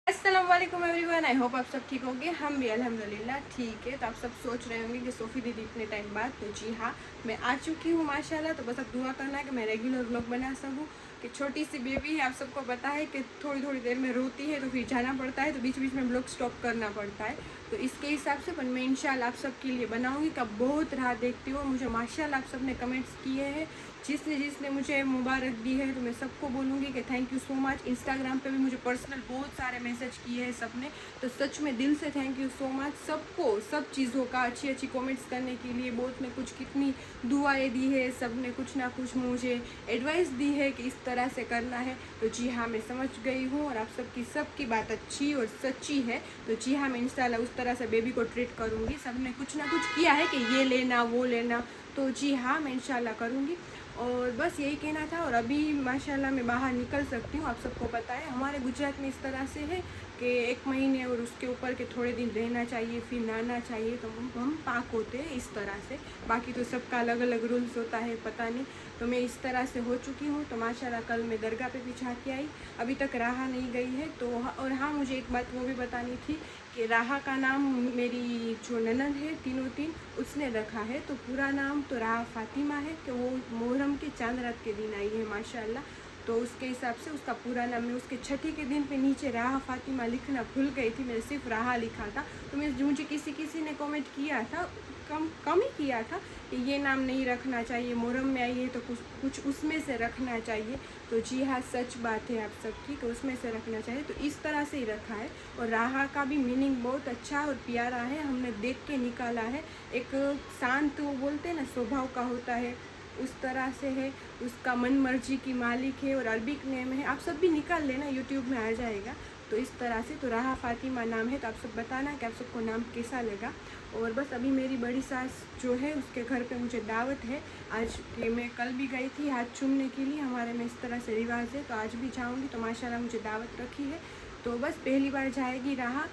अस्सलामुअलैकुम everyone, I hope आप सब ठीक होंगे। हम भी अल्हम्दुलिल्लाह ठीक है। तो आप सब सोच रहे होंगे कि सोफ़ी दीदी इतने टाइम बाद, तो जी हाँ, मैं आ चुकी हूँ माशाल्लाह। तो बस अब दुआ करना है कि मैं रेगुलर व्लॉग बना सकूँ। कि छोटी सी बेबी है, आप सबको पता है कि थोड़ी थोड़ी देर में रोती है तो फिर जाना पड़ता है, तो बीच बीच में व्लॉग स्टॉप करना पड़ता है। तो इसके हिसाब से पर मैं इंशाल्लाह आप सबके लिए बनाऊँगी। कब बहुत राह देखती हूँ, मुझे माशाल्लाह आप सब ने कमेंट्स किए हैं, जिसने जिसने मुझे मुबारक दी है, तो मैं सबको बोलूँगी कि thank you so much. Instagram पे भी मुझे पर्सनल बहुत सारे मैसेज किए हैं सबने, तो सच में दिल से थैंक यू सो मच सबको, सब चीज़ों का अच्छी अच्छी कमेंट्स करने के लिए। बहुत ने कुछ कितनी दुआएं दी है, सब ने कुछ ना कुछ मुझे एडवाइस दी है कि इस तरह से करना है। तो जी हाँ, मैं समझ गई हूँ और आप सबकी बात अच्छी और सच्ची है। तो जी हाँ, मैं इंशाल्लाह उस तरह से बेबी को ट्रीट करूँगी। सब ने कुछ ना कुछ किया है कि ये लेना वो लेना, तो जी हाँ, मैं इंशाल्लाह करूँगी। और बस यही कहना था। और अभी माशाल्लाह मैं बाहर निकल सकती हूँ। आप सबको पता है हमारे गुजरात में इस तरह से है कि 1 महीने और उसके ऊपर के थोड़े दिन रहना चाहिए, फिर नहाना चाहिए, तो हम पाक होते हैं इस तरह से। बाकी तो सबका अलग अलग रूल्स होता है, पता नहीं। तो मैं इस तरह से हो चुकी हूँ। तो माशाल्लाह कल मैं दरगाह पे भी जा के आई, अभी तक राहा नहीं गई है। तो और हाँ, मुझे एक बात वो भी बतानी थी कि राहा का नाम मेरी जो ननद है तीनों तीन, उसने रखा है। तो पूरा नाम तो राहा फातिमा है, कि वो मुहर्रम के चांद रात के दिन आई है माशाल्लाह। तो उसके हिसाब से उसका पूरा नाम, मैं उसके छठी के दिन पे नीचे राहा फातिमा लिखना भूल गई थी, मैंने सिर्फ राहा लिखा था। तो मुझे किसी ने कमेंट किया था, कम ही किया था कि ये नाम नहीं रखना चाहिए, मुहर्रम में आई है तो कुछ उसमें से रखना चाहिए। तो जी हाँ, सच बात है आप सबकी, तो उसमें से रखना चाहिए। तो इस तरह से ही रखा है। और राहा का भी मीनिंग बहुत अच्छा और प्यारा है, हमने देख के निकाला है। एक शांत, वो बोलते हैं ना, स्वभाव का होता है, उस तरह से है। उसका मन मर्जी की मालिक है और अरबिक नेम है। आप सब भी निकाल लेना, यूट्यूब में आ जाएगा। तो इस तरह से तो राहा फातिमा नाम है। तो आप सब बताना कि आप सबको नाम कैसा लगा। और बस अभी मेरी बड़ी सास जो है, उसके घर पे मुझे दावत है आज। कि मैं कल भी गई थी हाथ चूमने के लिए, हमारे में इस तरह से रिवाज है। तो आज भी जाऊँगी। तो माशाल्लाह मुझे दावत रखी है। तो बस पहली बार जाएगी राहा।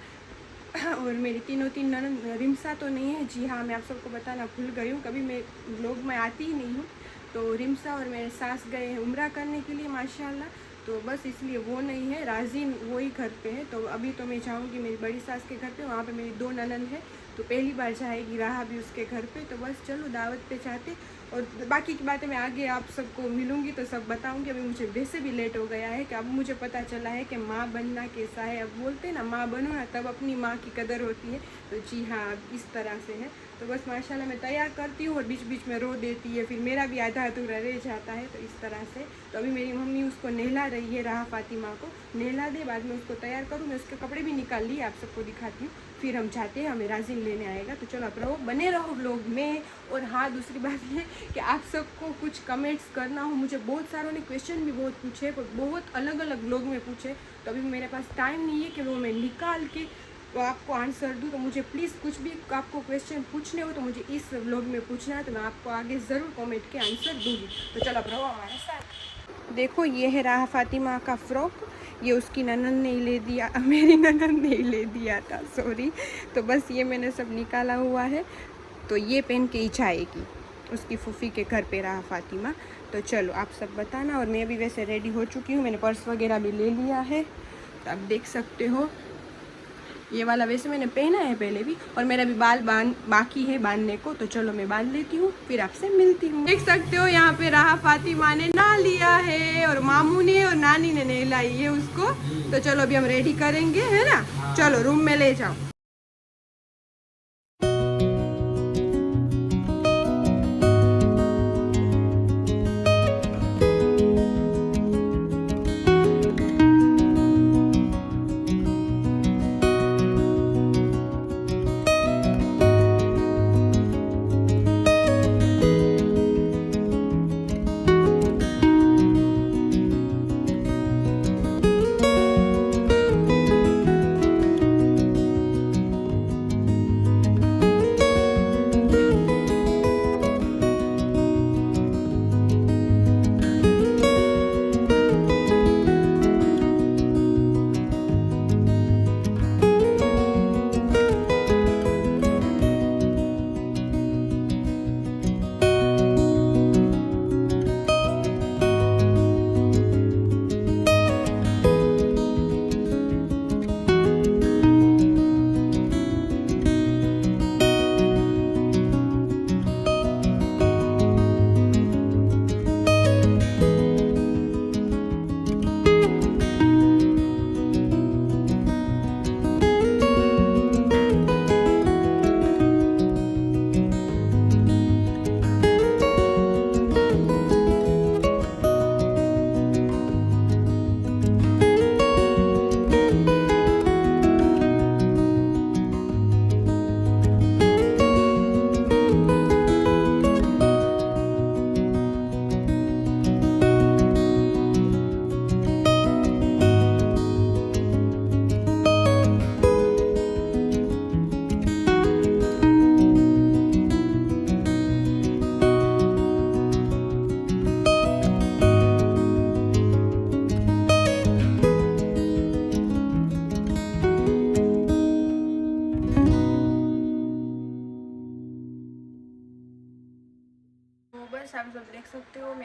और मेरी तीनों तीन ननद, रिमसा तो नहीं है, जी हाँ, मैं आप सबको बताना भूल गई हूँ, कभी मैं लोग में आती ही नहीं हूँ। तो रिमसा और मेरे सास गए हैं उम्रा करने के लिए माशाल्लाह। तो बस इसलिए वो नहीं है, राजीन वही घर पे है। तो अभी तो मैं जाऊँगी मेरी बड़ी सास के घर पे, वहाँ पे मेरी 2 ननद है। तो पहली बार जाएगी राहा भी उसके घर पे। तो बस चलो दावत पे जाते। और बाकी की बातें मैं आगे आप सबको मिलूँगी तो सब बताऊँगी। अभी मुझे वैसे भी लेट हो गया है, कि अब मुझे पता चला है कि माँ बनना कैसा है। अब बोलते हैं ना, माँ बनो ना तब अपनी माँ की कदर होती है। तो जी हाँ, इस तरह से है। तो बस माशाल्लाह मैं तैयार करती हूँ और बीच बीच में रो देती है, फिर मेरा भी आधा अधूरा रह जाता है। तो इस तरह से। तो अभी मेरी मम्मी उसको नहला रही है, राहा फातिमा को नहला दे, बाद में उसको तैयार करूँ। मैं उसके कपड़े भी निकाल लिए, आप सबको दिखाती हूँ। फिर हम जाते हैं, हमें राजिन लेने आएगा। तो चलो आप रहो, बने रहो व्लॉग में। और हाँ, दूसरी बात ये कि आप सबको कुछ कमेंट्स करना हो, मुझे बहुत सारों ने क्वेश्चन भी बहुत पूछे, पर बहुत अलग अलग व्लॉग में पूछे। तो अभी मेरे पास टाइम नहीं है कि वो मैं निकाल के तो आपको आंसर दूँ। तो मुझे प्लीज़ कुछ भी आपको क्वेश्चन पूछने हो तो मुझे इस व्लॉग में पूछना है, तो मैं आपको आगे ज़रूर कमेंट के आंसर दूँगी। तो चलो अब रहो हमारे साथ। देखो, ये है राहा फातिमा का फ्रॉक। ये उसकी ननद ने ही ले दिया, मेरी ननद ने ही ले दिया था, सॉरी। तो बस ये मैंने सब निकाला हुआ है। तो ये पहन के ही जाएगी उसकी फूफी के घर पे राहा फातिमा। तो चलो आप सब बताना। और मैं अभी वैसे रेडी हो चुकी हूँ, मैंने पर्स वगैरह भी ले लिया है। तो आप देख सकते हो, ये वाला वैसे मैंने पहना है पहले भी। और मेरा भी बाल बाकी है बांधने को। तो चलो मैं बांध लेती हूँ, फिर आपसे मिलती हूँ। देख सकते हो यहाँ पे राहा फातिमा ने नहा लिया है, और मामू ने और नानी ने नहलाई है उसको। तो चलो अभी हम रेडी करेंगे, है ना। चलो रूम में ले जाओ।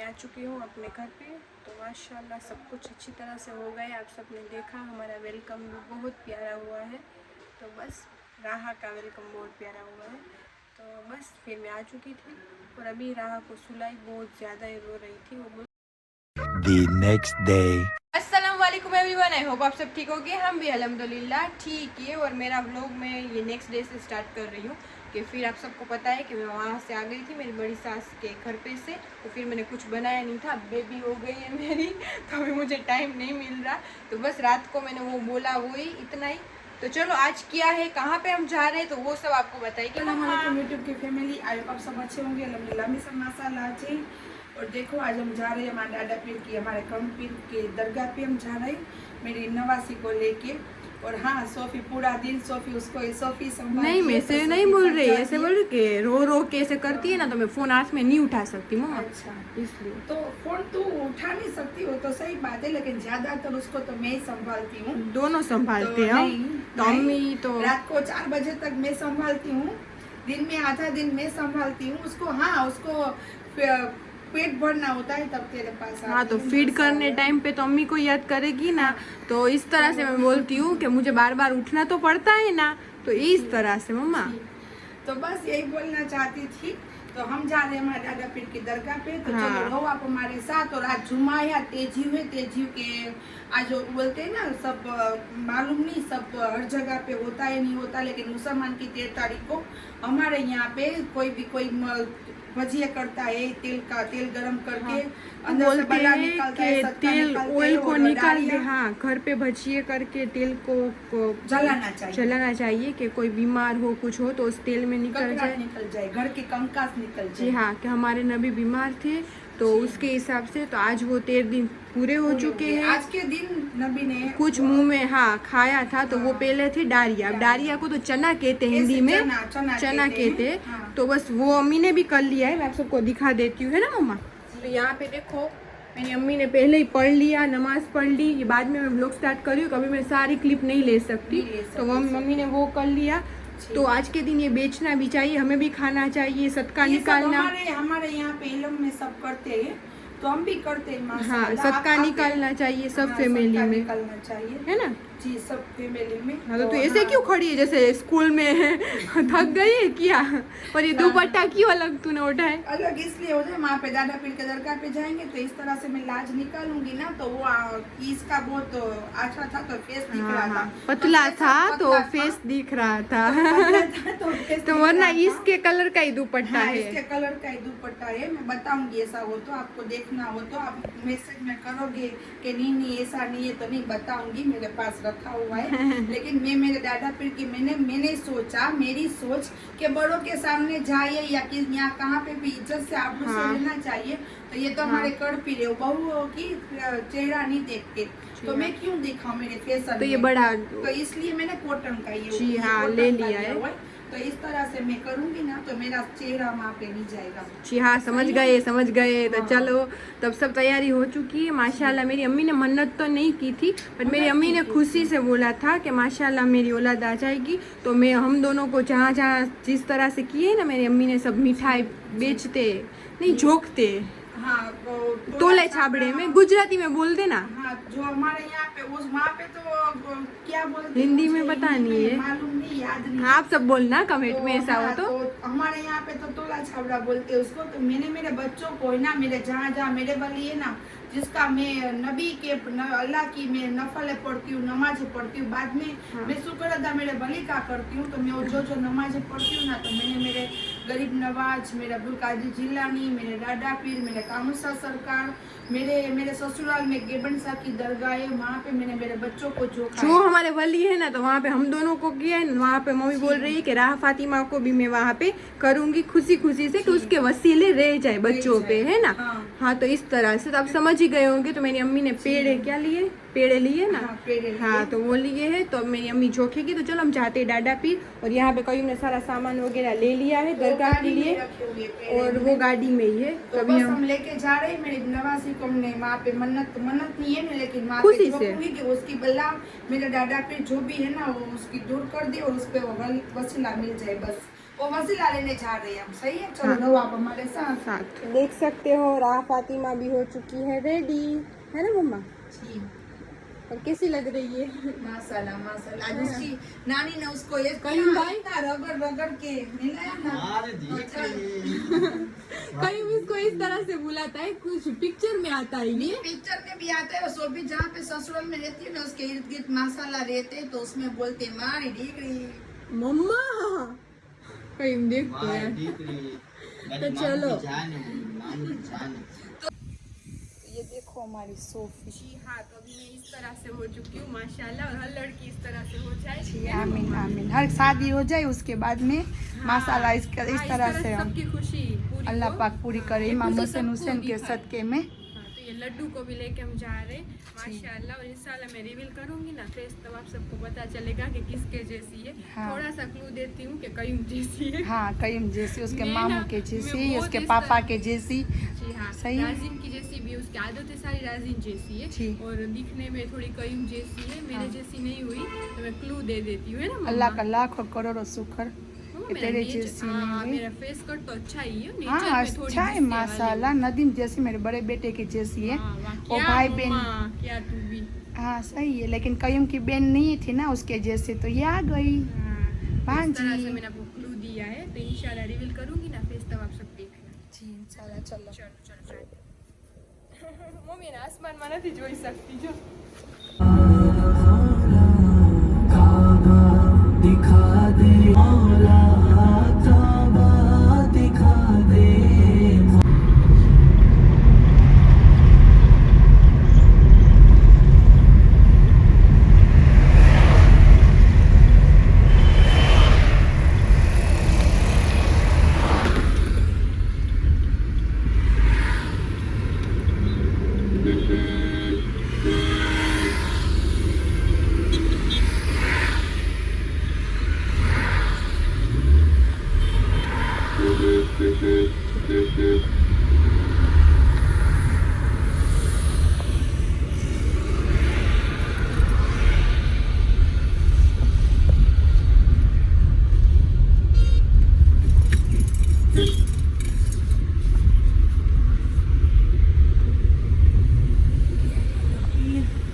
मैं आ चुकी हूँ अपने घर पे। तो माशाल्लाह सब कुछ अच्छी तरह से हो गया। आप सबने देखा हमारा वेलकम भी बहुत प्यारा हुआ है। तो बस राहा का वेलकम बहुत प्यारा हुआ है। तो बस फिर मैं आ चुकी थी और अभी राहा को सुलाई, बहुत ज़्यादा रो रही थी वो। The next day. अस्सलाम वालेकुम एवरीवन, आई होप आप सब ठीक होंगे। हम भी अल्हम्दुलिल्लाह ठीक है। और मेरा व्लॉग मैं ये नेक्स्ट डे से स्टार्ट कर रही हूँ कि फिर आप सबको पता है कि मैं वहाँ से आ गई थी मेरी बड़ी सास के घर पे से। तो फिर मैंने कुछ बनाया नहीं था, बेबी हो गई है मेरी, तो अभी मुझे टाइम नहीं मिल रहा। तो बस रात को मैंने वो बोला, वही इतना ही। तो चलो आज क्या है, कहाँ पे हम जा रहे हैं, तो वो सब आपको बताइए। यूट्यूब की फैमिली, आई होप आप सब अच्छे होंगे अल्हम्दुलिल्लाह में सब माशाल्लाह अच्छे। और देखो आज हम जा रहे हैं हमारे दादा पीर की, हमारे कम पीर के दरगाह पे हम जा रहे हैं मेरी नवासी को लेके। और हाँ, सोफी पूरा दिन सोफी उसको सोफी नहीं, मैं से नहीं बोल रही, ऐसे बोल रही कि रो रो के ऐसे करती है ना, तो मैं फोन हाथ में नहीं उठा सकती मम्मा। अच्छा, इसलिए तो फोन तू उठा नहीं सकती हो तो सही बात है, लेकिन ज्यादातर उसको तो मैं ही संभालती हूँ। दोनों संभालते हैं। तो अम्मी तो रात को 4 बजे तक मैं संभालती हूँ, दिन में आधा दिन मैं संभालती हूँ उसको। हाँ, उसको पेट भरना होता है तब तेरे पास। हाँ, तो फीड करने टाइम पे तो अम्मी को याद करेगी ना। तो इस तरह से मैं बोलती हूँ कि मुझे बार बार उठना तो पड़ता है ना, तो इस तरह से मम्मा। तो बस यही बोलना चाहती थी। तो हम जा रहे हैं हमारे दादा पीर की दरगाह पे। तो हाँ। चलो रहो आप हमारे साथ। और आज जुमा है, तेजीव है, तेजीव के आज बोलते हैं ना, सब मालूम नहीं सब हर जगह पे होता है नहीं होता, लेकिन मुसलमान की 13 तारीख को हमारे यहाँ पे कोई भजिया करता है, तेल गरम करके। हाँ। अंदर से बड़ा बोलते निकलता हैं है, कि सत्ता तेल निकलता है ऑयल को और निकाल दे। डालियाँ हाँ, घर पे भजिए करके तेल को जलाना चाहिए कि कोई बीमार हो कुछ हो तो उस तेल में निकल जाए, घर के कंकास निकल जाए। जी हाँ, कि हमारे नबी बीमार थे तो उसके हिसाब से तो आज वो 13 दिन पूरे हो चुके हैं। आज के दिन नबी ने कुछ मुंह में हाँ खाया था। तो वो पहले थे डारिया। अब डारिया को तो चना कहते हैं हिंदी में, चना कहते हैं। हाँ। तो बस वो अम्मी ने भी कर लिया है, मैं आप सबको दिखा देती हूँ, है ना मम्मा। तो यहाँ पे देखो मेरी अम्मी ने पहले ही पढ़ लिया, नमाज पढ़ ली। ये बाद में मैं व्लॉग स्टार्ट कर रही हूँ, कभी मैं सारी क्लिप नहीं ले सकती। तो वो मम्मी ने वो कर लिया। तो आज के दिन ये बेचना भी चाहिए, हमें भी खाना चाहिए, सदका निकालना। हमारे यहाँ पे इल्म में सब करते हैं, तो हम भी करते हैं माशाल्लाह। हाँ, सदका निकालना चाहिए सब फैमिली में, निकालना चाहिए, है ना जी, सब फैमिली में। हाँ, तो ऐसे क्यों खड़ी है जैसे स्कूल में थक गई है क्या? और ये दुपट्टा क्यों अलग तूने उठाए? अलग इसलिए हो जाए, वहाँ पे दादा पीर के दरगाह पे जाएंगे तो इस तरह से मैं लाज निकालूंगी ना, तो वो इसका बहुत अच्छा था तो फेस दिख रहा था, पतला था तो फेस दिख रहा था। तो वरना इसके कलर का ही दुपट्टा है, इसके कलर का ही दुपट्टा है। मैं बताऊंगी, ऐसा हो तो आपको देखना हो तो आप मैसेज में करोगे कि नहीं ऐसा नहीं है, तो नहीं बताऊंगी, मेरे पास रखा हुआ है। लेकिन मैं मेरे दादा पीर की मैंने सोचा, मेरी सोच कि बड़ों के सामने जाइए या कि यहाँ कहाँ पे भी इज्जत से आप से रहना चाहिए। तो ये तो हमारे कर पी रहे बहुओं की चेहरा नहीं देखते, तो मैं क्यों दिखाऊं मेरे फेस। तो ये बड़ा, तो इसलिए मैंने कॉटन का जी हाँ ले लिया है। तो इस तरह से मैं करूंगी ना तो मेरा चेहरा वहाँ पे नहीं जाएगा। जी हाँ, समझ गए। तो चलो, तब सब तैयारी हो चुकी है माशाल्लाह। मेरी अम्मी ने मन्नत तो नहीं की थी, पर मेरी अम्मी ने खुशी से बोला था कि माशाल्लाह मेरी औलाद आ जाएगी। तो मैं हम दोनों को जहाँ जिस तरह से किए ना, मेरी अम्मी ने सब मिठाई बेचते नहीं झोंकते, हाँ, तोले छाबड़े में गुजराती में बोल देना। हाँ, जो हमारे यहाँ पे उस वहाँ पे तो क्या बोलते हैं, हिंदी में पता नहीं है, मालूम नहीं, याद नहीं। आप सब बोलना कमेंट में ऐसा हो तो। हमारे यहाँ पे तो तोला छाबड़ा बोलते हैं उसको। तो मैंने मेरे बच्चों को ना, मेरे जहाँ मेरे वाली है ना, जिसका मैं नबी के अल्लाह की मैं नफल पढ़ती हूँ, नमाज पढ़ती हूँ, बाद में मैं शुक्र अदा मेरे वली का करती हूँ। तो मैं जो नमाज पढ़ती हूँ ना, तो मैंने मेरे गरीब नवाज, मेरे अब्दुल कादिर जिलानी, मेरे दादा पीर, मेरे कामुसा सरकार, मेरे ससुराल में गेबन शाह की दरगाह है, वहाँ पे मैंने मेरे बच्चों को जो हमारे वली है ना, तो वहाँ पे हम दोनों को किया है। वहाँ पे मम्मी बोल रही है कि राह फातिमा को भी मैं वहाँ पे करूँगी खुशी से, कि उसके वसीले रह जाए बच्चों पे, है ना। हाँ, तो इस तरह से तो आप समझ ही गए होंगे। तो मेरी अम्मी ने पेड़े लिए ना। हाँ, तो वो लिए है। तो मेरी अम्मी झोंकेगी। तो चलो हम चाहते हैं डाडा पीर। और यहाँ पे कई ने सारा सामान वगैरह ले लिया है दरगाह के लिए, और वो गाड़ी में ही है। तो कभी हम लेके जा रहे हैं। मेरी नवासी को हमने वहाँ पे मन्नत नहीं है, लेकिन वहाँ खुशी पे कि उसकी बल्ला मेरे दादा पे जो भी है ना, वो उसकी दूर कर दे और उस पे वसीला मिल जाए बस। वो वसीला लेने जा रहे हैं हम। सही है, चलो हाँ। रहो आप हमारे साथ। साथ देख सकते हो राह फातिमा भी हो चुकी है रेडी, है ना मम्मा? जी और कैसी लग रही है? माशाल्लाह माशाल्लाह। आज उसकी नानी ने उसको ये कहीं भाई इतना रगड़ के मिलाया ना। कहीं इसको इस तरह से बुलाता है, कुछ पिक्चर में आता है ये। पिक्चर में भी आता है, और भी जहाँ पे ससुराल में रहती है ना उसके इर्द गिर्द माशाल्लाह रहते हैं, तो उसमें बोलते हैं मारी डिग्री मम्मा कहीं देखते हैं। तो चलो ये देखो हमारी सोफी। जी हाँ, तो अभी मैं इस तरह से हो चुकी हूँ माशाल्लाह, और हर लड़की इस तरह से हो जाए। जी आमीन आमीन। हर शादी हो जाए उसके बाद में माशाल्लाह इस तरह से हम सबकी खुशी पूरी अल्लाह हो। पाक पूरी करे। ये इमाम खुशी हुसैन सबको हुसैन के दिखाए। सदके में। हाँ, तो ये लड्डू को भी लेके हम जा रहे हैं माशाल्लाह, और इंशाल्लाह मैं रिवील करूंगी ना फेस, तब आप सबको पता चलेगा कि किसके जैसी है। हाँ। थोड़ा सा क्लू देती हूँ कि कयूम जैसी है। हाँ कईम जैसी, उसके मैं मामू ना- के मैं जैसी, बहुत उसके इस पापा तरह- के जैसी। जी हाँ, सही है। राजिन की जैसी भी, उसकी आदतें सारी राजिन जैसी जी। है, और दिखने में थोड़ी कयूम जैसी है। मेरे हाँ। जैसी नहीं हुई तो मैं क्लू दे देती हूँ, है ना मम्मा? अल्लाह का लाखों करोड़ों शुक्र मम्मा, कि मेरा तेरे नेचर- जैसी हाँ, नहीं हुई। मेरा फेस कट तो अच्छा ही है, नेचर हाँ में थोड़ी अच्छा है गुस्से वाली माशाल्लाह। नदीम जैसी मेरे बड़े बेटे की जैसी है। हाँ, वाह, वो क्या भाई मम्मा, बहन। क्या तू भी। हाँ सही है, लेकिन कयूम की बहन नहीं थी ना उसके जैसे, तो ये आ गई। हाँ, तो हाँ इस तरह जी। से मैंने आपको क्लू दिया है, तो इंशाल्लाह रिवील करूंगी ना फेस, तब आप सब देखना। जी इंशाल्लाह। चलो चलो चलो चलो। मम्मी ने आसमान में નથી જોઈ શકતી જો। दिखा दे मौला, काबा दिखा दे।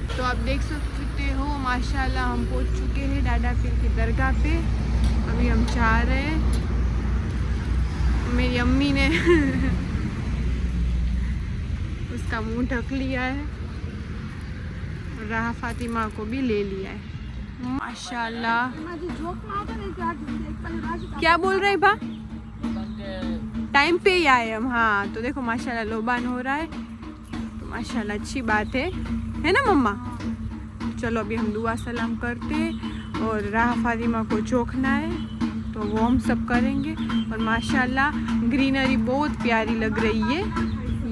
तो आप देख सकते हो माशाल्लाह हम पहुंच चुके हैं डाडा पीर की दरगाह पे। अभी हम जा रहे हैं। मेरी अम्मी ने उसका मुंह ढक लिया है, और राह फातिमा को भी ले लिया है माशाल्लाह। क्या बोल रहे बा? टाइम पे ही आए हम। हाँ, तो देखो माशाल्लाह लोबान हो रहा है, तो माशाल्लाह अच्छी बात है ना मम्मा? चलो अभी हम दुआ सलाम करते, और राह फातिमा को चौंकना है तो वो हम सब करेंगे। और माशाल्लाह ग्रीनरी बहुत प्यारी लग रही है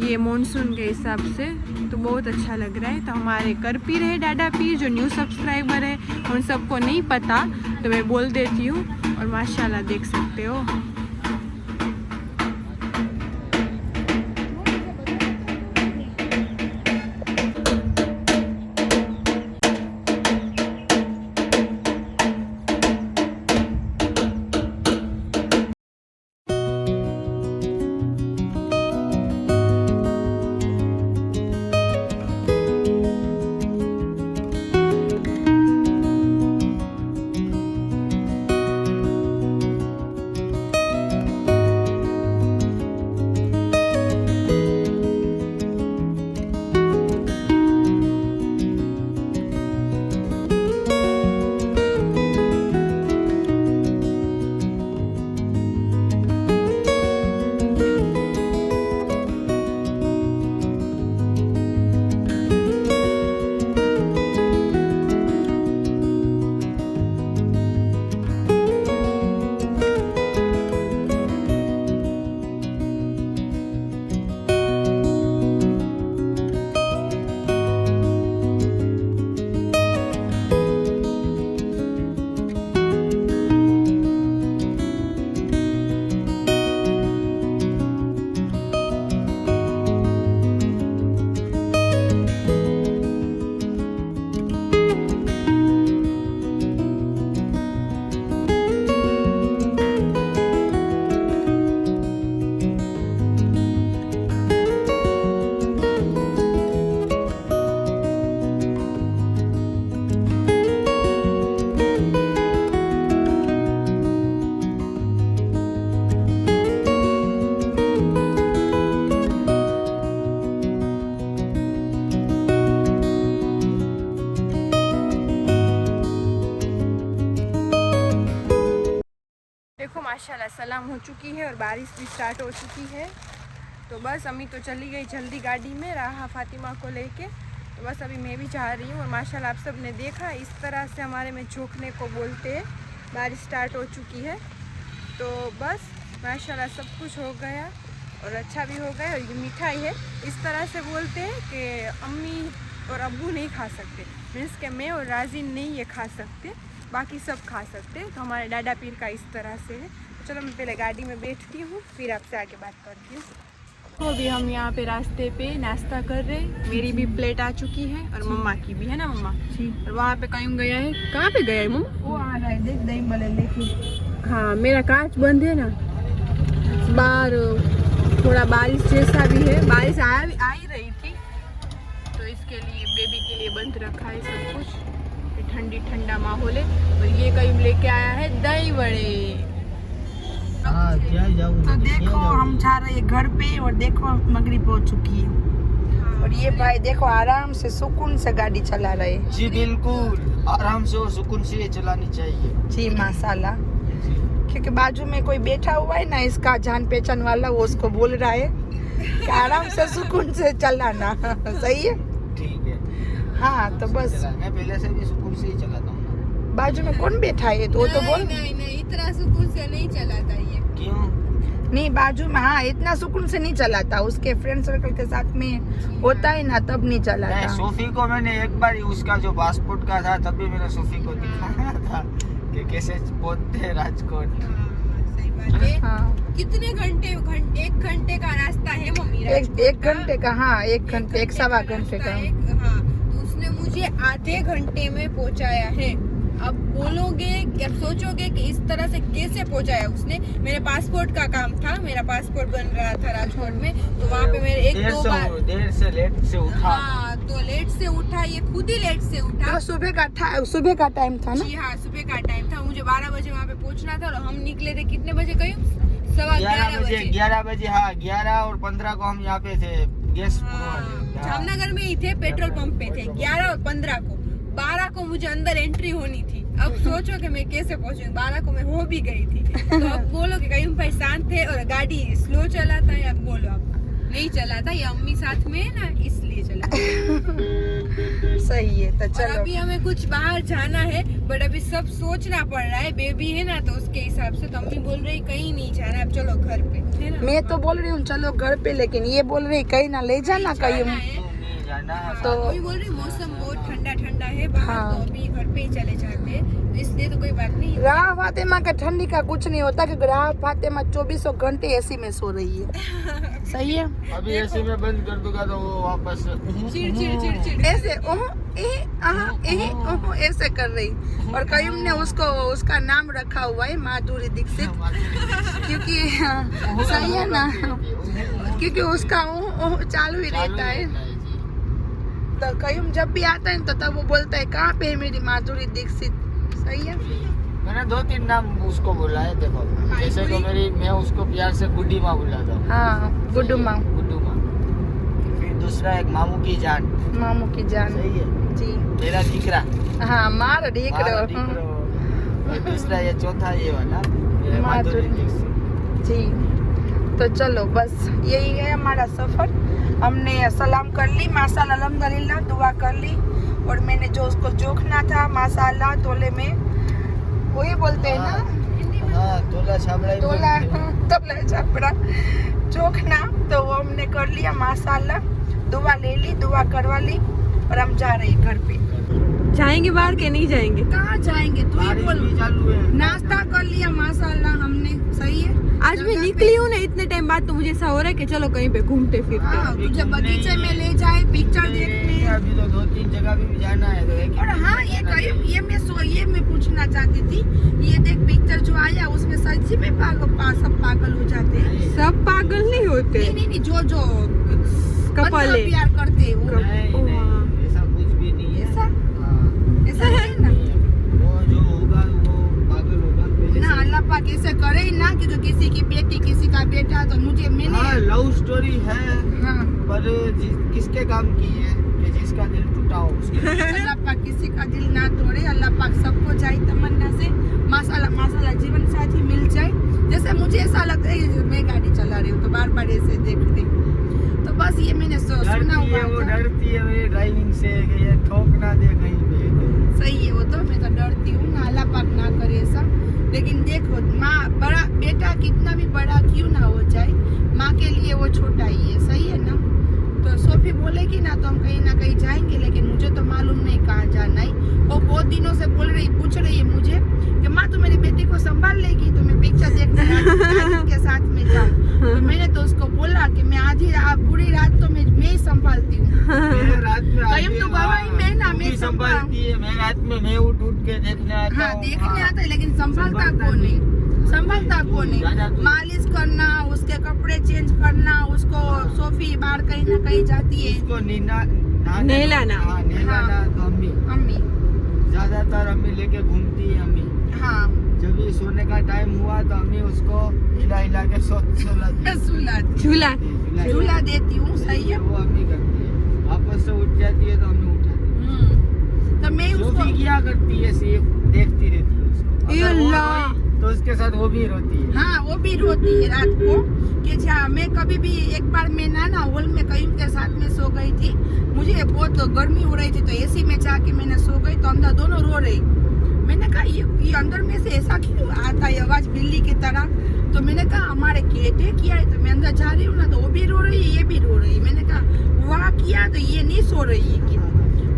ये मॉनसून के हिसाब से, तो बहुत अच्छा लग रहा है। तो हमारे कर पीर है डाडा पीर, जो न्यू सब्सक्राइबर है उन सबको नहीं पता तो मैं बोल देती हूँ। और माशाल्लाह देख सकते हो माशाल्लाह सलाम हो चुकी है और बारिश भी स्टार्ट हो चुकी है। तो बस अम्मी तो चली गई जल्दी गाड़ी में राहा फातिमा को लेके। तो बस अभी मैं भी जा रही हूँ। और माशाल्लाह आप सब ने देखा इस तरह से हमारे में झोंकने को बोलते हैं। बारिश स्टार्ट हो चुकी है तो बस माशाल्लाह सब कुछ हो गया और अच्छा भी हो गया। और ये मिठाई है इस तरह से बोलते हैं कि अम्मी और अब्बू नहीं खा सकते, मीन्स के मैं और राजीन नहीं ये खा सकते, बाकी सब खा सकते। तो हमारे डाडा पीर का इस तरह से है। तो चलो मैं पहले गाड़ी में बैठती हूँ फिर आपसे आगे बात करती हूँ। तो अभी हम यहाँ पे रास्ते पे नाश्ता कर रहे हैं। मेरी भी प्लेट आ चुकी है और मम्मा की भी है ना मम्मा जी। और वहाँ पे कहीं गया है, कहाँ पे गया है मम्मा? वो आ रहा है, देख दही भले लेके। हाँ मेरा कांच बंद है ना, बाहर थोड़ा बारिश जैसा भी है, बारिश आ ही रही थी तो इसके लिए बेबी के लिए बंद रखा है सब कुछ। ठंडी ठंडा माहौल है। और ये कहीं लेके आया है दही बड़े। तो देखो हम जा रहे हैं घर पे और देखो मगरिब हो चुकी है। और ये भाई देखो आराम से सुकून से गाड़ी चला रहे हैं। जी बिल्कुल आराम से और सुकून से ये चलानी चाहिए जी माशाल्लाह। क्योंकि बाजू में कोई बैठा हुआ है ना, इसका जान पहचान वाला, वो उसको बोल रहा है कि आराम से सुकून से चलाना। सही है, ठीक है। हाँ तो बस मैं पहले से भी सुकून से ही चलाता हूँ। बाजू में कौन बैठा है तो वो तो बोल नहीं इतना सुकून से नहीं चलाता ये। क्यों? नहीं बाजू में, हाँ इतना सुकून से नहीं चलाता। उसके फ्रेंड सर्कल के साथ में होता है ना तब नहीं चलाता। सोफी को मैंने एक बार उसका जो पासपोर्ट का था तब भी मैंने सोफी को दिखाया था कि कैसे पहुंचते हैं राजकोट। सही बात है। हाँ कितने घंटे 1 घंटे का रास्ता है मम्मी? एक घंटे का, हाँ 1 घंटे 1 सवा घंटे का। हाँ तो उसने मुझे आधे घंटे में पहुंचाया है। अब बोलोगे या सोचोगे कि इस तरह से कैसे पहुंचाया उसने। मेरे पासपोर्ट का काम था, मेरा पासपोर्ट बन रहा था राजकोट में, तो वहाँ पे मेरे 1-2 बार देर से लेट से उठा। हाँ तो लेट से उठा, ये खुद ही लेट से उठा। तो सुबह का टाइम था ना। जी हाँ सुबह का टाइम था। मुझे 12 बजे वहाँ पे पहुँचना था और हम निकले थे कितने बजे? कहीं 11:15 बजे। 11 बजे, हाँ 11 और 15 को हम यहाँ पे थे। गैस जामनगर में ही थे, पेट्रोल पंप पे थे 11 और 15 को। 12 को मुझे अंदर एंट्री होनी थी। अब सोचो कि मैं कैसे पहुंचूंगी। 12 को मैं हो भी गई थी। तो अब बोलो कि कहीं भाई शांत थे और गाड़ी स्लो चलाता है, अब बोलो अब नहीं चलाता, ये अम्मी साथ में है ना इसलिए चला। सही है तो और चलो। अभी हमें कुछ बाहर जाना है बट अभी सब सोचना पड़ रहा है। बेबी है ना तो उसके हिसाब से। तो अम्मी बोल रही कहीं नहीं जाना, अब चलो घर पे, है ना? मैं तो बोल रही हूँ चलो घर पे, लेकिन ये बोल रही कहीं ना ले जाना कहीं। जाना है। तो कोई बोल रही मौसम बहुत ठंडा ठंडा है बाहर, हाँ। तो अभी घर पे ही चले जाते हैं, तो इसलिए तो कोई बात नहीं। राह फातिमा का ठंडी का कुछ नहीं होता क्योंकि राह फातिमा 24 घंटे एसी में सो रही है। सही है। अभी एसी में बंद कर दूंगा तो वो वापस चिड़ ऐसे ऐसे कर रही। और कयूम ने उसका नाम रखा हुआ है माधुरी दीक्षित, क्योंकि सही है ना, क्योंकि उसका चालू ही रहता है। तो कयूम जब भी आता है तो तब वो बोलता है कहाँ पे है मेरी माधुरी दीक्षित। सही है। मैंने 2-3 नाम उसको बोला है। देखो जैसे को मैं उसको प्यार से गुड्डी माँ बुलाता हूँ। हाँ गुड्डू माँ। गुड्डू माँ। फिर दूसरा एक मामू की जान। मामू की जान। सही है जी। मेरा दीकरा। हाँ मार देख और दूसरा ये चौथा ये वाला ये माधुरी दीक्षित। जी। तो चलो बस यही है हमारा सफर। हमने सलाम कर ली माशाल्लाह अल्हम्दुलिल्लाह, दुआ कर ली। और मैंने जो उसको जोखना था माशाल्लाह तोले में, वही बोलते हैं ना, हाँ तोला छापड़ा ही तोला बोलते हैं। तोला छापड़ा जोखना, तो वो हमने कर लिया माशाल्लाह। दुआ ले ली, दुआ करवा ली और हम जा रहे हैं घर पे। जाएंगे बाहर के नहीं जाएंगे? कहाँ जाएंगे तू ही बारिश बोल। भी चालू है। नाश्ता कर लिया माशाल्लाह हमने। सही है। आज मैं निकली हूँ ना इतने टाइम बाद, तो मुझे ऐसा हो रहा है कि चलो कहीं पे घूमते फिरते। हाँ, तुझे बगीचे में ले जाए पिक्चर देखने। अभी तो 2-3 जगह भी जाना है तो एक और हाँ ये मैं पूछना चाहती थी, ये देख पिक्चर जो आया उसमें सच्ची में सब पागल हो जाते हैं। सब पागल नहीं होते, नहीं जो कपल मतलब है। प्यार करते हैं वो। नहीं, ऐसा कुछ भी नहीं है। ऐसा हाँ, ऐसा है ना। वो जो होगा वो पागल होगा पहले ना से। अल्लाह पाक ऐसे करे ही ना कि जो किसी की बेटी किसी का बेटा, तो मुझे हाँ मैंने लव स्टोरी है हाँ पर किसके काम की है कि जिसका दिल टूटा हो उसके। अल्लाह पाक किसी का दिल ना तोड़े। अल्लाह पाक सबको जाए तमन्ना से माशाल्लाह जीवन साथी मिल जाए जैसे मुझे ऐसा लगता है कि मैं गाड़ी चला रही हूँ तो बार बार ऐसे देख रही हूँ। तो बस ये मैंने सुना डरती है, वो हुआ था। डरती है मेरी ड्राइविंग से कि ये ठोक ना दे कहीं पे। सही है वो तो, मैं तो डरती हूँ ना, अल्लाह पाक ना करे ऐसा। लेकिन देखो माँ बड़ा बेटा कितना भी बड़ा क्यों ना हो जाए, माँ के लिए वो छोटा ही है, सही है ना। तो सोफी बोलेगी ना तो हम कहीं ना कहीं जाएंगे, लेकिन मुझे तो मालूम नहीं कहाँ जाना है। वो बहुत दिनों से पूछ रही है मुझे कि माँ तू मेरी बेटी को संभाल लेगी, तो मैं पिक्चर देखने राजीव के साथ में जाऊँ। तो मैंने तो उसको बोला कि मैं पूरी रात तो मैं ही संभालती हूँ। रात में कहीं तो गवाही में ना मैं संभालती है, मैं रात में मैं उठ के देखने आता हाँ हूँ। देखने आता है, लेकिन संभालता कौन नहीं। मालिश करना, उसके कपड़े चेंज करना, उसको सोफी बाहर कहीं ना कहीं जाती है, उसको नहलाना। हाँ, नहलाना तो अम्मी ज्यादातर अम्मी लेके घूमती है। अम्मी हाँ जब भी सोने का टाइम हुआ तो अम्मी उसको हिला हिला के झूला देती हूँ, सही है। वो अम्मी करती है, वापस से उठ जाती है तो अम्मी उठाती है। तो मैं उसको सोफी क्या करती है, सिर्फ देखती रहती है उसको। अगर वो अल्लाह। रोई तो उसके साथ वो भी रोती है। हाँ वो भी रोती है रात को कि जहाँ मैं कभी भी एक बार मैं ना हॉल में कहीं के साथ में सो गई थी, मुझे बहुत गर्मी हो रही थी तो एसी में जाके मैंने सो गई तो अंदर दोनों रो रही। मैंने कहा ये अंदर में से ऐसा क्यों आता है आवाज बिल्ली की तरह। तो मैंने कहा हमारे केटे किया है, तो मैं अंदर जा रही हूँ ना तो वो भी रो रही है, ये भी रो रही है। मैंने कहा वहाँ किया तो ये नहीं सो रही है क्या।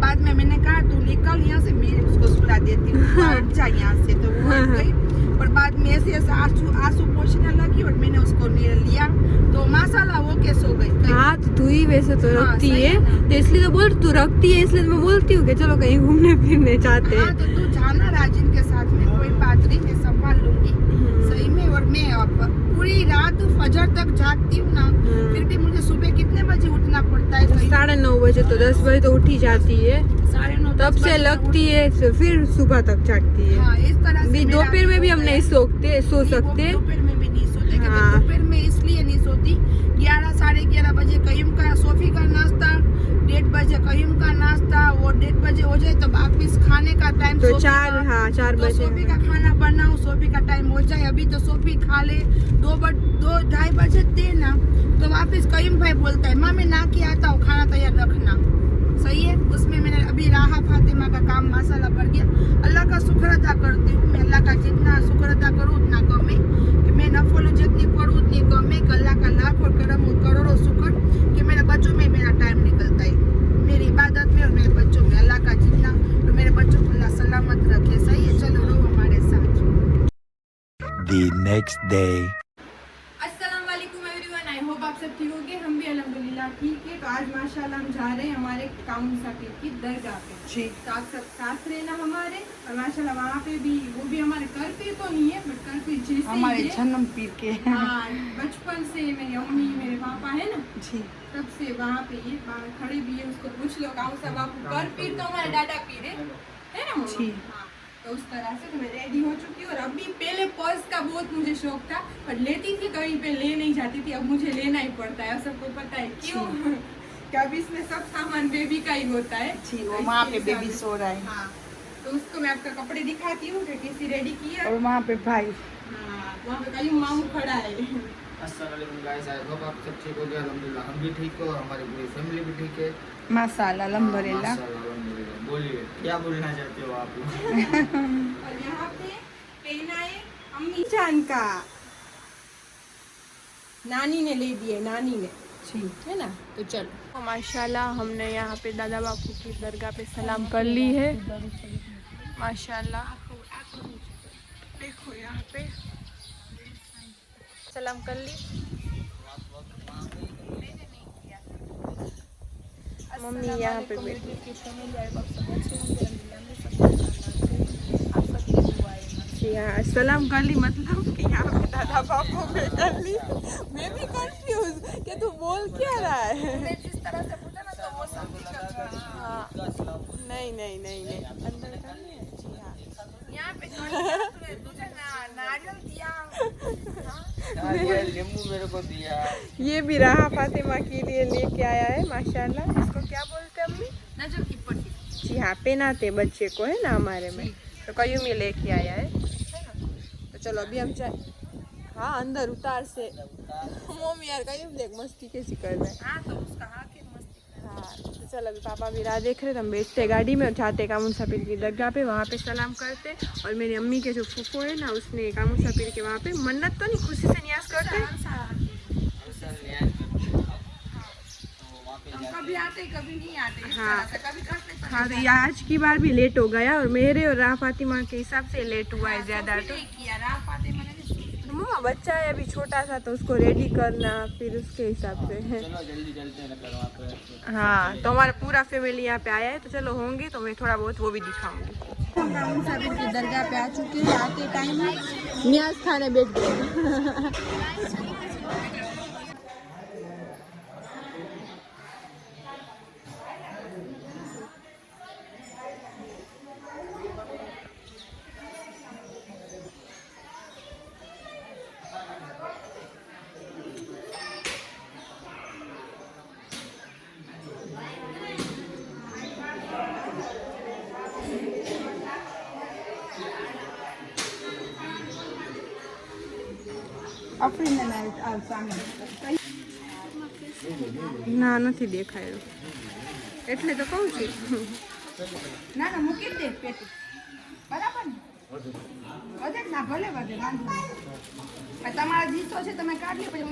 बाद में मैंने कहा तू निकल यहाँ से, मैं उसको सुला देती हूँ, हट जा यहाँ से। तो वो हट गई, और बाद में ऐसे आंसू पोंछने लगी और मैंने उसको लिया तो माशाल्लाह वो के सो गई। हाँ तो तू ही वैसे तो हाँ, रखती सही है है ना। तो इसलिए तो बोल तू रखती है, इसलिए तो मैं बोलती हूँ कि चलो कहीं घूमने फिरने जाते हाँ हैं। तो तू जाना राजिन के साथ में, कोई बात नहीं, मैं संभाल लूंगी सही में। और मैं पूरी रात फजर तक जागती हूँ ना, फिर भी मुझे सुबह कितने बजे उठना पड़ता है, 9:30 बजे तो 10 बजे तो उठी जाती है, 9:30 तब से लगती है तो फिर सुबह तक जागती है। हाँ इस तरह से मेरा दोपहर में भी हम नहीं सो सकते। दोपहर में भी नहीं सोते क्योंकि हाँ। दोपहर में इसलिए नहीं सोती, 11 साढ़े 11 बजे कयूम का सोफी का नाश्ता, 1:30 बजे कयूम का नाश्ता, वो 1:30 बजे हो जाए तो वापिस खाने का टाइम तो 4 तो बजे सोफी का खाना बनाओ, सोफी का टाइम हो जाए, अभी तो सोफी खा ले 2-2:30 बजे दे ना, तो वापिस कयूम भाई बोलता है माँ मैं ना के आता हूँ, खाना तैयार रखना, सही है। उसमें मैंने अभी राहा फातिमा का काम माशाल्लाह बढ़ गया, अल्लाह का शुक्र अदा करती हूँ मैं। अल्लाह का जितना शुक्र अदा करूँ उतना कम है, कि मैं नफल जितनी पढ़ूँ उतनी कम है। अल्लाह का लाख और करम करोड़ों शुक्र कि मेरे बच्चों में मेरा टाइम निकलता है, मेरी इबादत में और मेरे बच्चों में। अल्लाह का जितना और मेरे बच्चों को अल्लाह सलामत रखे, सही है। चलो रहो हमारे साथ। The next day. अस्सलाम वालेकुम एवरीवन, आई होप आप सब ठीक होंगे। हम भी अल्हम्दुलिल्लाह ठीक है। तो आज माशाल्लाह हम जा रहे हैं हमारे काउन साकिब की दरगाह पे जी। तो आप सब साथ रहना हमारे, और माशाल्लाह वहाँ पे भी वो भी हमारे घर पे तो नहीं है बट घर पे जैसे हमारे ही है। जन्म पीर के हाँ बचपन से मेरी अम्मी मेरे पापा है ना जी, तब से वहाँ पे ये बाहर खड़े भी है। उसको पूछ लो काउन सा बापू, घर पीर तो हमारे दादा पीर है ना मम्मा? जी। हाँ, तो उस तरह से तो मैं रेडी हो चुकी हूँ। और अभी पहले पर्स का बहुत मुझे शौक था पर लेती थी कहीं पे, ले नहीं जाती थी, अब मुझे लेना ही पड़ता है। सबको पता है क्यों कि अब इसमें सब सामान बेबी का ही होता है जी। तो वो वहाँ पे इसके बेबी हिसाब सो रहा है, से- हाँ तो उसको मैं आपका कपड़े दिखाती हूँ कि कैसी रेडी की है। और वहाँ पे भाई हाँ वहाँ पे कहीं मामू खड़ा है। अस्सलाम वालेकुम गाइस, आई होप आप सब ठीक हो गए। अल्हम्दुलिल्लाह हम भी ठीक हो, हमारी पूरी फैमिली भी ठीक है माशाल्लाह अल्हम्दुलिल्लाह। माशाल्लाह, अल्हम्दुलिल्लाह। बोलिए क्या बोलना चाहते हो आप? और यहाँ पे पहना है अम्मी जान का, नानी ने ले दिए, नानी ने है ना। तो चलो माशाल्लाह हमने यहाँ पे दादा बापू की दरगाह पे सलाम कर ली है माशाल्लाह। देखो यहाँ पे सलाम कर ली। मम्मी यहाँ पे बैठी यहाँ सलाम कर ली, मतलब कि यहाँ पे दादा बापू में कर ली। मैं भी कंफ्यूज कि तू बोल क्या रहा है। जिस तरह से पूछा ना तो वो समझ कर रहा है। हाँ नहीं नहीं नहीं नहीं अंदर करनी है जी। हाँ यहाँ पे तुझे नारियल दिया, नींबू मेरे को दिया। ये भी राहा फातिमा के लिए लेके आया है माशाल्लाह। इसको क्या बोलते हैं अम्मी? नजर की पट्टी। जी हाँ पहनाते बच्चे को है ना हमारे में, तो कयूं में लेके आया है ना। तो चलो अभी हम हाँ अंदर उतार से मम्मी यार कहीं देख मस्ती कैसी कर रहे हैं। हाँ तो उसका हाथ ही मस्ती कर। हाँ तो चल अभी पापा भी राह देख रहे थे, हम बैठते गाड़ी में और जाते कामुसा पीर की दरगाह पे, वहाँ पे सलाम करते। और मेरी अम्मी के जो फूफो है ना उसने कामुसा पीर के वहाँ पे मन्नत तो नहीं खुशी से नियाज करते। कभी आते कभी नहीं आते, इस हाँ। तरह से कभी करते कभी हाँ तो ये आज की बार भी लेट हो गया और मेरे और राह फातिमा के हिसाब से लेट हुआ है ज़्यादा। तो नहीं किया राह पाते मैंने मम्मा बच्चा है अभी छोटा सा तो उसको रेडी करना फिर उसके हिसाब से है। चलो जल्दी चलते हैं ना वहाँ पे। हाँ तो हमारा पूरा फैमिली यहाँ पे आया है, तो चलो होंगे तो मैं थोड़ा बहुत वो भी दिखाऊंगी। हम राम साबिर की दरगाह पे आ चुके हैं, आते टाइम न्याज खाने बैठ गए। ના નથી દેખાયું એટલે તો કહું છું. ના ના મૂકી જ દે પેટી બરાબર ને વધે જ ના ભલે વધે વાંધો નહીં તમારા જીતો છે તમે કાઢી પછી